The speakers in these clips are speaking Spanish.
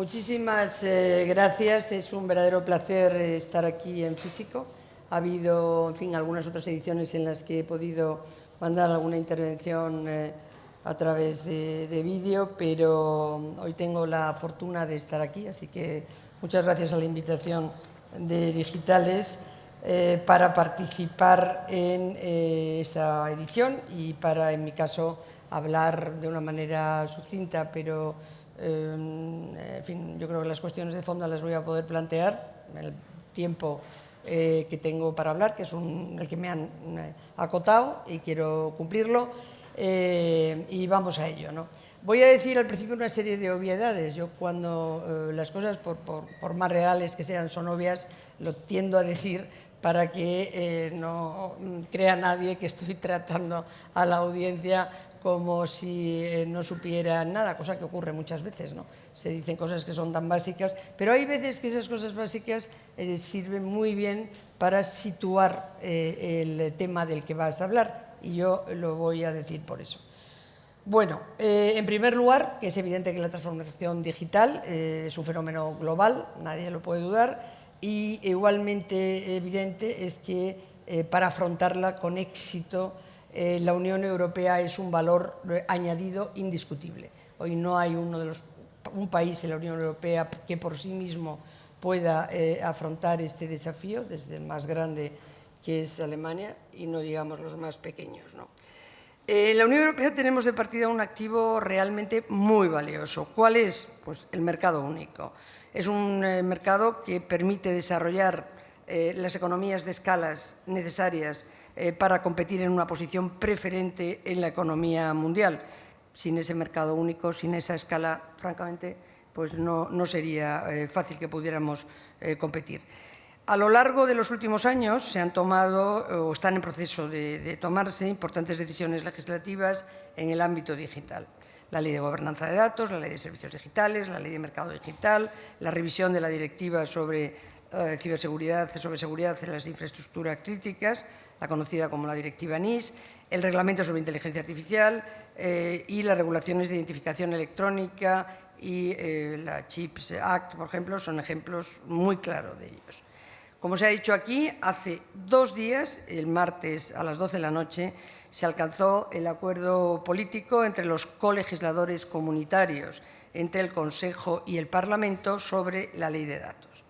Muchísimas gracias. Es un verdadero placer estar aquí en físico. Ha habido, en fin, algunas otras ediciones en las que he podido mandar alguna intervención a través de vídeo, pero hoy tengo la fortuna de estar aquí, así que muchas gracias a la invitación de Digitales para participar en esta edición y para, en mi caso, hablar de una manera sucinta, pero en fin, yo creo que las cuestiones de fondo las voy a poder plantear en el tiempo que tengo para hablar, que es el que me han acotado y quiero cumplirlo, y vamos a ello, ¿no? Voy a decir al principio una serie de obviedades. Yo cuando las cosas, por más reales que sean, son obvias, lo tiendo a decir para que no crea nadie que estoy tratando a la audiencia como si no supieran nada, cosa que ocurre muchas veces, ¿no? Se dicen cosas que son tan básicas, pero hay veces que esas cosas básicas sirven muy bien para situar el tema del que vas a hablar, y yo lo voy a decir por eso. Bueno, en primer lugar, que es evidente que la transformación digital es un fenómeno global, nadie lo puede dudar, y igualmente evidente es que para afrontarla con éxito la Unión Europea es un valor añadido indiscutible. Hoy no hay un país en la Unión Europea que por sí mismo pueda afrontar este desafío, desde el más grande, que es Alemania, y no digamos los más pequeños, ¿no? En la Unión Europea tenemos de partida un activo realmente muy valioso. ¿Cuál es? Pues el mercado único. Es un mercado que permite desarrollar las economías de escalas necesarias para competir en una posición preferente en la economía mundial. Sin ese mercado único, sin esa escala, francamente, pues no sería fácil que pudiéramos competir. A lo largo de los últimos años se han tomado o están en proceso de tomarse importantes decisiones legislativas en el ámbito digital. La Ley de Gobernanza de Datos, la Ley de Servicios Digitales, la Ley de Mercado Digital, la revisión de la Directiva sobre ciberseguridad, sobre seguridad en las infraestructuras críticas, la conocida como la Directiva NIS, el Reglamento sobre Inteligencia Artificial y las regulaciones de identificación electrónica y la CHIPS Act, por ejemplo, son ejemplos muy claros de ellos. Como se ha dicho aquí, hace 2 días, el martes a las 12 de la noche, se alcanzó el acuerdo político entre los colegisladores comunitarios, entre el Consejo y el Parlamento, sobre la Ley de Datos.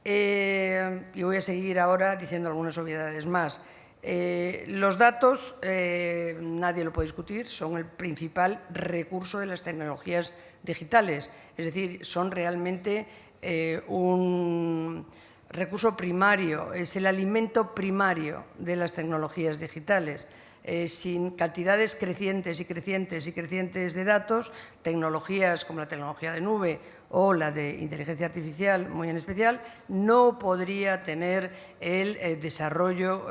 Y voy a seguir ahora diciendo algunas obviedades más. Los datos, nadie lo puede discutir, son el principal recurso de las tecnologías digitales. Es decir, son realmente un recurso primario, es el alimento primario de las tecnologías digitales. Sin cantidades crecientes y crecientes y crecientes de datos, tecnologías como la tecnología de nube o la de inteligencia artificial, muy en especial, no podría tener el desarrollo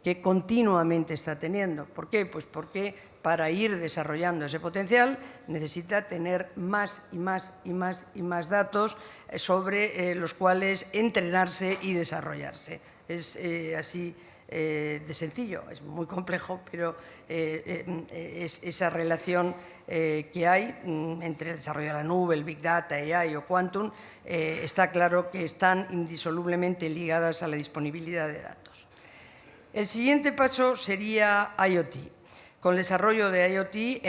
que continuamente está teniendo. ¿Por qué? Pues porque para ir desarrollando ese potencial necesita tener más y más y más y más datos sobre los cuales entrenarse y desarrollarse. Es así de sencillo, es muy complejo, pero es esa relación que hay entre el desarrollo de la nube, el Big Data, AI o Quantum, está claro que están indisolublemente ligadas a la disponibilidad de datos. El siguiente paso sería IoT. Con el desarrollo de IoT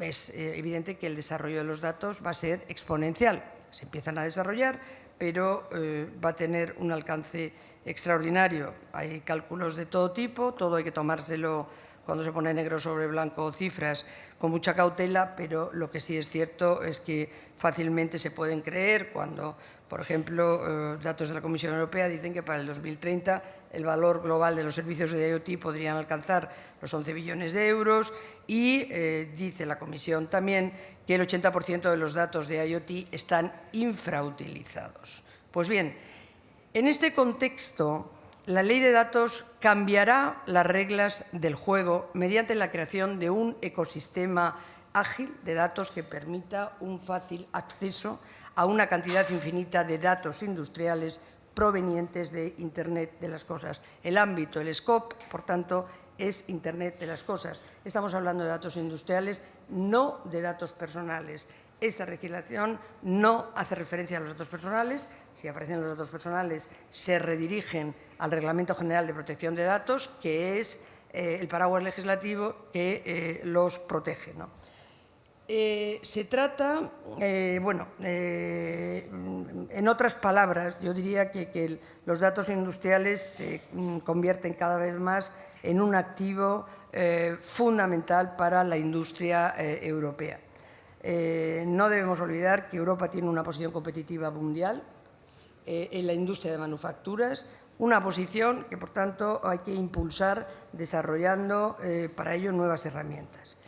es evidente que el desarrollo de los datos va a ser exponencial. Se empiezan a desarrollar, pero va a tener un alcance extraordinario. Hay cálculos de todo tipo, todo hay que tomárselo cuando se pone negro sobre blanco cifras con mucha cautela, pero lo que sí es cierto es que fácilmente se pueden creer cuando, por ejemplo, datos de la Comisión Europea dicen que para el 2030 el valor global de los servicios de IoT podrían alcanzar los 11 billones de euros y dice la Comisión también que el 80% de los datos de IoT están infrautilizados. Pues bien, en este contexto, la Ley de Datos cambiará las reglas del juego mediante la creación de un ecosistema ágil de datos que permita un fácil acceso a una cantidad infinita de datos industriales provenientes de Internet de las cosas. El ámbito, el scope, por tanto, es Internet de las cosas. Estamos hablando de datos industriales, no de datos personales. Esa legislación no hace referencia a los datos personales. Si aparecen los datos personales, se redirigen al Reglamento General de Protección de Datos, que es el paraguas legislativo que los protege, ¿no? Se trata, en otras palabras, yo diría que los datos industriales se convierten cada vez más en un activo fundamental para la industria europea. No debemos olvidar que Europa tiene una posición competitiva mundial en la industria de manufacturas, una posición que, por tanto, hay que impulsar desarrollando para ello nuevas herramientas.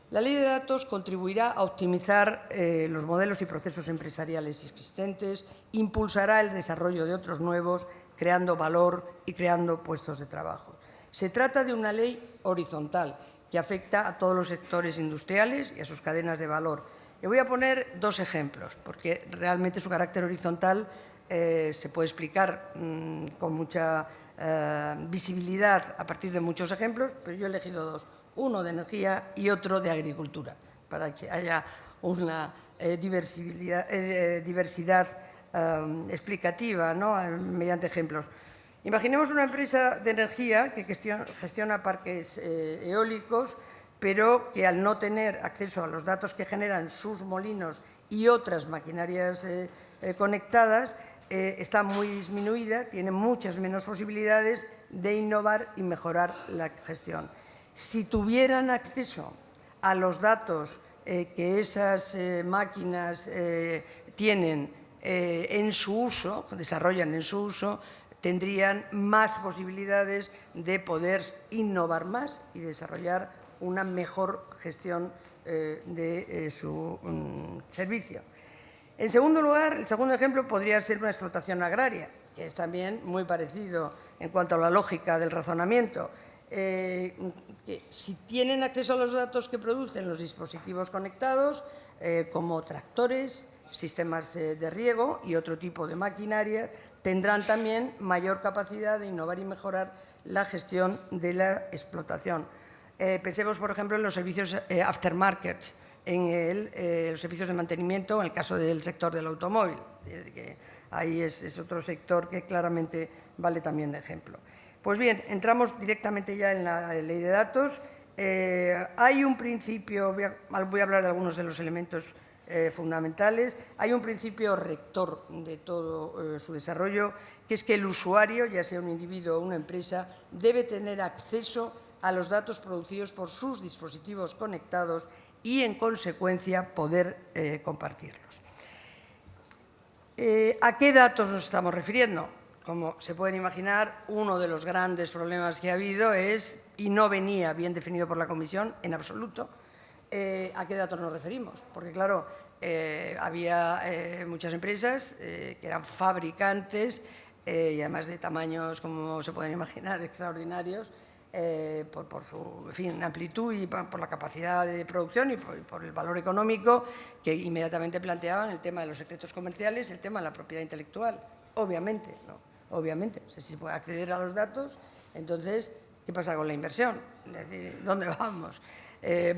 La Ley de Datos contribuirá a optimizar los modelos y procesos empresariales existentes, impulsará el desarrollo de otros nuevos, creando valor y creando puestos de trabajo. Se trata de una ley horizontal que afecta a todos los sectores industriales y a sus cadenas de valor. Le voy a poner dos ejemplos, porque realmente su carácter horizontal se puede explicar con mucha visibilidad a partir de muchos ejemplos, pero yo he elegido dos. Uno de energía y otro de agricultura, para que haya una diversidad explicativa, ¿no?, mediante ejemplos. Imaginemos una empresa de energía que gestiona parques eólicos, pero que al no tener acceso a los datos que generan sus molinos y otras maquinarias conectadas, está muy disminuida, tiene muchas menos posibilidades de innovar y mejorar la gestión. Si tuvieran acceso a los datos que esas máquinas tienen en su uso, desarrollan en su uso, tendrían más posibilidades de poder innovar más y desarrollar una mejor gestión de su servicio. En segundo lugar, el segundo ejemplo podría ser una explotación agraria, que es también muy parecido en cuanto a la lógica del razonamiento. Que si tienen acceso a los datos que producen los dispositivos conectados, como tractores, sistemas de riego y otro tipo de maquinaria, tendrán también mayor capacidad de innovar y mejorar la gestión de la explotación. Pensemos, por ejemplo, en los servicios aftermarket, en los servicios de mantenimiento, en el caso del sector del automóvil, que ahí es otro sector que claramente vale también de ejemplo. Pues bien, entramos directamente ya en la Ley de Datos. Hay un principio, voy a hablar de algunos de los elementos fundamentales. Hay un principio rector de todo su desarrollo, que es que el usuario, ya sea un individuo o una empresa, debe tener acceso a los datos producidos por sus dispositivos conectados y, en consecuencia, poder compartirlos. ¿A qué datos nos estamos refiriendo? Como se pueden imaginar, uno de los grandes problemas que ha habido es, y no venía bien definido por la Comisión en absoluto, ¿a qué datos nos referimos? Porque, claro, había muchas empresas que eran fabricantes y además de tamaños, como se pueden imaginar, extraordinarios, por su amplitud y por la capacidad de producción y por el valor económico, que inmediatamente planteaban el tema de los secretos comerciales, el tema de la propiedad intelectual. Obviamente, ¿no? Obviamente, si se puede acceder a los datos, entonces, ¿qué pasa con la inversión? Es decir, ¿dónde vamos?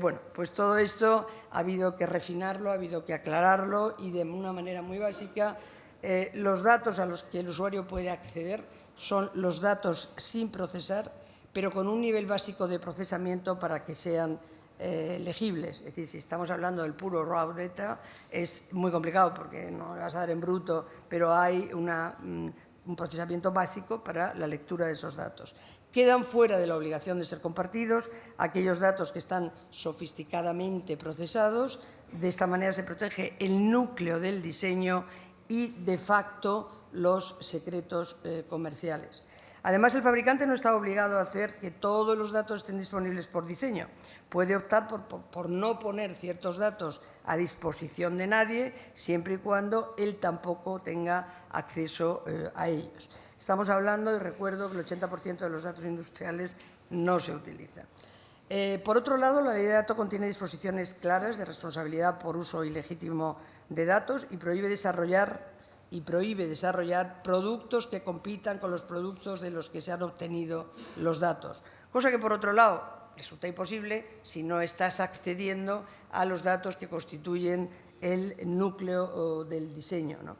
Bueno, pues todo esto ha habido que refinarlo, ha habido que aclararlo y de una manera muy básica, los datos a los que el usuario puede acceder son los datos sin procesar, pero con un nivel básico de procesamiento para que sean legibles. Es decir, si estamos hablando del puro raw data, es muy complicado porque no le vas a dar en bruto, pero hay un procesamiento básico para la lectura de esos datos. Quedan fuera de la obligación de ser compartidos aquellos datos que están sofisticadamente procesados. De esta manera se protege el núcleo del diseño y, de facto, los secretos comerciales. Además, el fabricante no está obligado a hacer que todos los datos estén disponibles por diseño. Puede optar por no poner ciertos datos a disposición de nadie, siempre y cuando él tampoco tenga acceso a ellos. Estamos hablando, y recuerdo, que el 80% de los datos industriales no se utilizan. Por otro lado, la Ley de Datos contiene disposiciones claras de responsabilidad por uso ilegítimo de datos y prohíbe desarrollar productos que compitan con los productos de los que se han obtenido los datos, cosa que, por otro lado, resulta imposible si no estás accediendo a los datos que constituyen el núcleo del diseño, ¿no?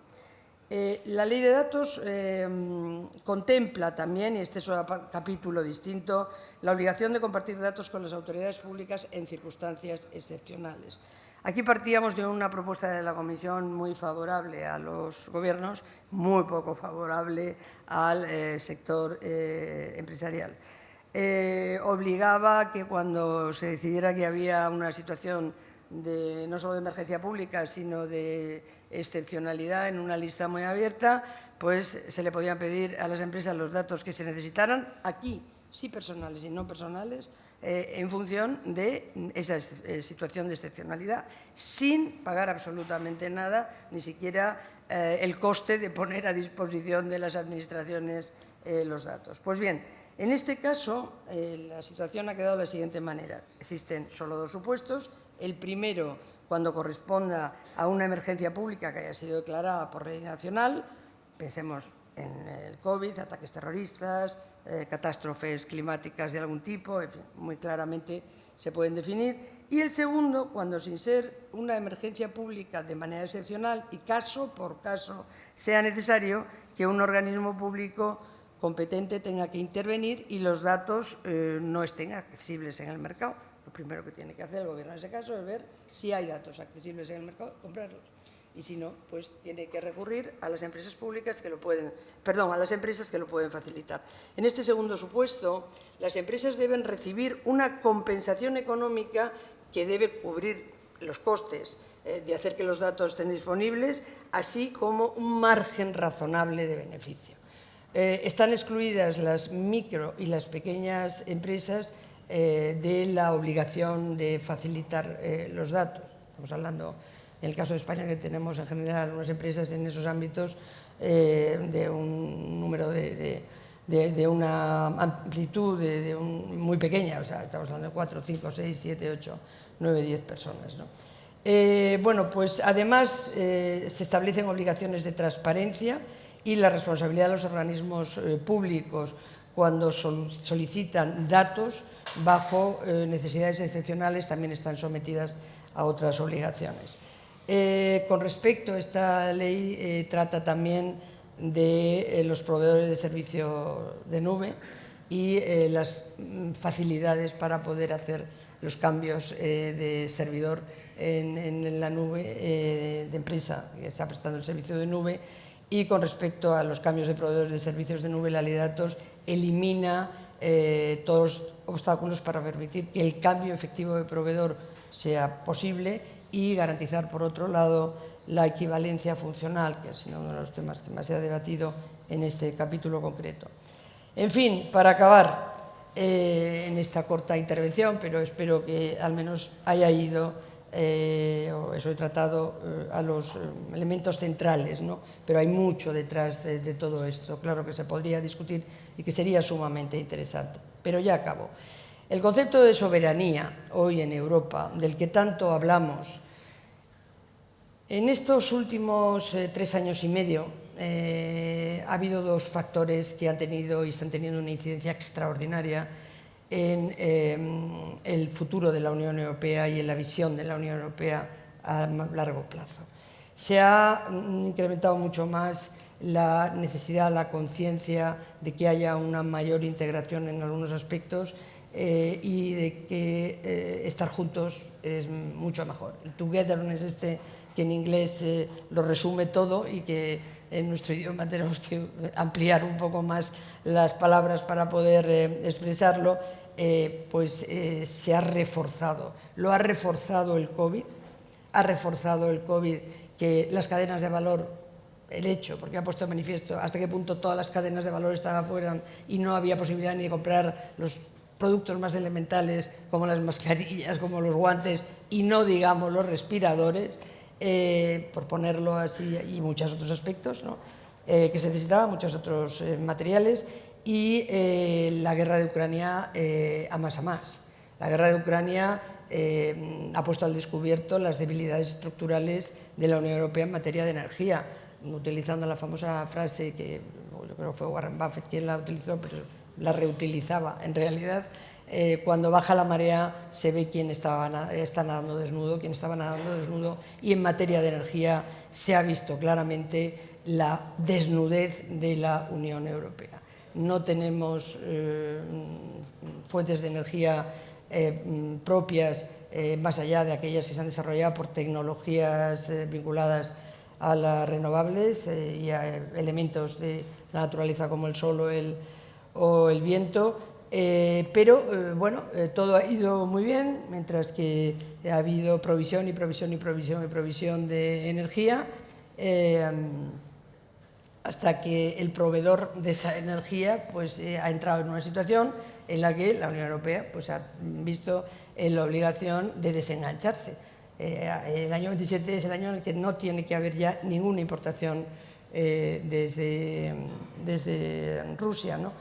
La ley de datos contempla también, y este es un capítulo distinto, la obligación de compartir datos con las autoridades públicas en circunstancias excepcionales. Aquí partíamos de una propuesta de la Comisión muy favorable a los gobiernos, muy poco favorable al sector empresarial. Obligaba que cuando se decidiera que había una situación no solo de emergencia pública, sino de excepcionalidad en una lista muy abierta, pues se le podían pedir a las empresas los datos que se necesitaran, aquí sí personales y no personales, en función de esa situación de excepcionalidad, sin pagar absolutamente nada, ni siquiera el coste de poner a disposición de las administraciones los datos. Pues bien, en este caso, la situación ha quedado de la siguiente manera. Existen solo dos supuestos. El primero, cuando corresponda a una emergencia pública que haya sido declarada por ley nacional, pensemos en el COVID, ataques terroristas, catástrofes climáticas de algún tipo, en fin, muy claramente se pueden definir. Y el segundo, cuando sin ser una emergencia pública de manera excepcional y caso por caso sea necesario que un organismo público competente tenga que intervenir y los datos no estén accesibles en el mercado. Lo primero que tiene que hacer el Gobierno en ese caso es ver si hay datos accesibles en el mercado, comprarlos. Y si no, pues tiene que recurrir a las empresas públicas que lo pueden, a las empresas que lo pueden facilitar. En este segundo supuesto, las empresas deben recibir una compensación económica que debe cubrir los costes de hacer que los datos estén disponibles, así como un margen razonable de beneficio. Están excluidas las micro y las pequeñas empresas de la obligación de facilitar los datos. Estamos hablando, en el caso de España, que tenemos en general unas empresas en esos ámbitos de un número de una amplitud muy pequeña, o sea, estamos hablando de 4, 5, 6, 7, 8, 9, 10 personas, ¿no? Bueno, pues además se establecen obligaciones de transparencia y la responsabilidad de los organismos públicos cuando solicitan datos bajo necesidades excepcionales también están sometidas a otras obligaciones. Con respecto a esta ley, trata también de los proveedores de servicio de nube y las facilidades para poder hacer los cambios de servidor en la nube de empresa que está prestando el servicio de nube. Y con respecto a los cambios de proveedores de servicios de nube, la ley de datos elimina todos los obstáculos para permitir que el cambio efectivo de proveedor sea posible y garantizar, por otro lado, la equivalencia funcional, que es uno de los temas que más se ha debatido en este capítulo concreto. En fin, para acabar en esta corta intervención, pero espero que al menos haya ido o eso he tratado a los elementos centrales, ¿no? Pero hay mucho detrás de todo esto, claro que se podría discutir y que sería sumamente interesante. Pero ya acabo. El concepto de soberanía hoy en Europa, del que tanto hablamos, en estos últimos 3 años y medio ha habido dos factores que han tenido y están teniendo una incidencia extraordinaria en el futuro de la Unión Europea y en la visión de la Unión Europea a largo plazo. Se ha incrementado mucho más la necesidad, la conciencia de que haya una mayor integración en algunos aspectos y de que estar juntos es mucho mejor. El togetherness que en inglés lo resume todo y que en nuestro idioma tenemos que ampliar un poco más las palabras para poder expresarlo, pues se ha reforzado. Lo ha reforzado el COVID, que las cadenas de valor, el hecho, porque ha puesto de manifiesto hasta qué punto todas las cadenas de valor estaban fuera y no había posibilidad ni de comprar los productos más elementales como las mascarillas, como los guantes y no digamos los respiradores, por ponerlo así, y muchos otros aspectos, ¿no? Que se necesitaban, muchos otros materiales, y la guerra de Ucrania a más. La guerra de Ucrania ha puesto al descubierto las debilidades estructurales de la Unión Europea en materia de energía, utilizando la famosa frase que creo que fue Warren Buffett quien la utilizó, pero la reutilizaba en realidad. Cuando baja la marea se ve quién está nadando desnudo, y en materia de energía se ha visto claramente la desnudez de la Unión Europea. No tenemos fuentes de energía propias, más allá de aquellas que se han desarrollado por tecnologías vinculadas a las renovables y a elementos de la naturaleza como el sol o el viento, pero bueno, todo ha ido muy bien, mientras que ha habido provisión de energía, hasta que el proveedor de esa energía pues, ha entrado en una situación en la que la Unión Europea pues, ha visto en la obligación de desengancharse. El año 27 es el año en el que no tiene que haber ya ninguna importación desde Rusia, ¿no?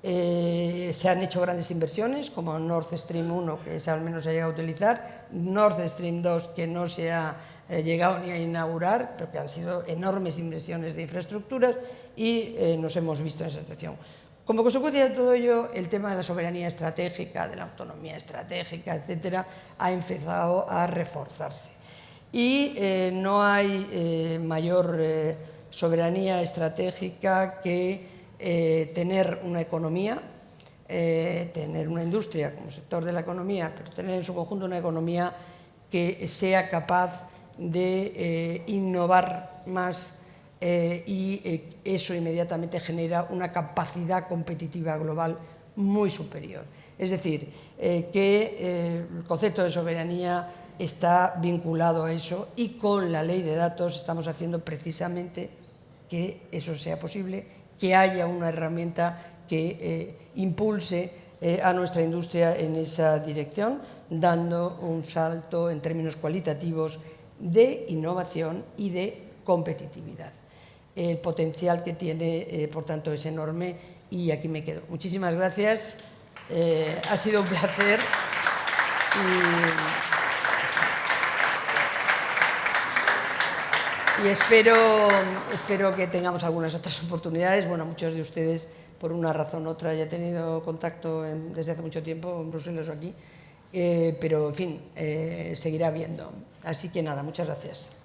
Se han hecho grandes inversiones como Nord Stream 1, que al menos se ha llegado a utilizar, Nord Stream 2, que no se ha llegado ni a inaugurar, pero que han sido enormes inversiones de infraestructuras, y nos hemos visto en esa situación. Como consecuencia de todo ello, el tema de la soberanía estratégica, de la autonomía estratégica, etcétera, ha empezado a reforzarse. Y no hay mayor soberanía estratégica que tener una economía, tener una industria como sector de la economía, pero tener en su conjunto una economía que sea capaz de innovar más, y eso inmediatamente genera una capacidad competitiva global muy superior. Es decir, que el concepto de soberanía está vinculado a eso, y con la ley de datos estamos haciendo precisamente que eso sea posible, que haya una herramienta que impulse a nuestra industria en esa dirección, dando un salto en términos cualitativos de innovación y de competitividad. El potencial que tiene, por tanto, es enorme, y aquí me quedo. Muchísimas gracias, ha sido un placer. Y espero que tengamos algunas otras oportunidades. Bueno, muchos de ustedes, por una razón u otra, ya he tenido contacto desde hace mucho tiempo en Bruselas o aquí, pero, en fin, seguirá habiendo. Así que nada, muchas gracias.